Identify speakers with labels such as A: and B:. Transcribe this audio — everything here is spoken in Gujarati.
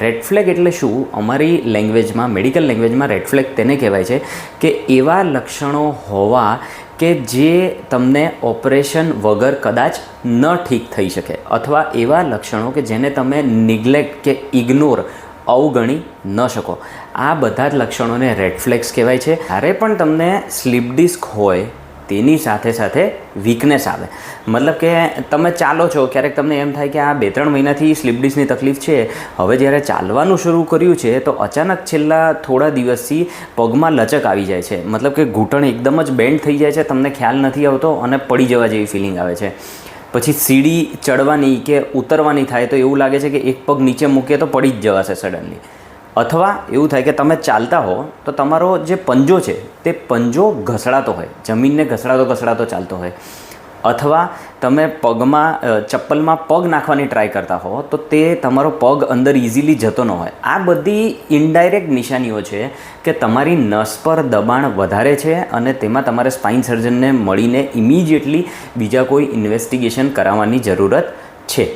A: રેડ ફ્લેગ એટલે શું? અમારી લેંગ્વેજમાં, મેડિકલ લેંગ્વેજમાં રેડ ફ્લેગ તેને કહેવાય છે કે એવા લક્ષણો હોવા કે જે તમને ઓપરેશન વગર કદાચ ન ઠીક થઈ શકે, અથવા એવા લક્ષણો કે જેને તમે નિગ્લેક્ટ કે ઇગ્નોર અવગણી ન શકો. આ બધા જ લક્ષણોને રેડ ફ્લેગ્સ કહેવાય છે. જ્યારે પણ તમને સ્લીપ ડિસ્ક હોય તેની સાથે સાથે વીકનેસ આવે, મતલબ કે તમે ચાલો છો, ક્યારેક તમને એમ થાય કે આ 2-3 મહિનાથી સ્લીપ ડિસ્કની તકલીફ છે, હવે જ્યારે ચાલવાનું શરૂ કર્યું છે તો અચાનક છેલ્લા થોડા દિવસથી પગમાં લચક આવી જાય છે, મતલબ કે ઘૂંટણ એકદમ જ બેન્ડ થઈ જાય છે, તમને ખ્યાલ નથી આવતો અને પડી જવા જેવી ફિલિંગ આવે છે. પછી સીડી ચડવાની કે ઉતરવાની થાય તો એવું લાગે છે કે એક પગ નીચે મૂકીએ તો પડી જ જવાશે સડનલી. અથવા એવું થાય કે તમે ચાલતા હો તો તમારો જે પંજો છે તે પંજો ઘસડાતો હોય, જમીનને ઘસડાતો ચાલતો હોય. અથવા તમે ચપ્પલમાં પગ નાખવાની ટ્રાય કરતા હો તો તે તમારો પગ અંદર ઇઝીલી જતો ન હોય. આ બધી ઇનડાયરેક્ટ નિશાનીઓ છે કે તમારી નસ પર દબાણ વધારે છે અને તેમાં તમારે સ્પાઇન સર્જનને મળીને ઇમિડિયેટલી બીજા કોઈ ઇન્વેસ્ટિગેશન કરાવવાની જરૂરત છે.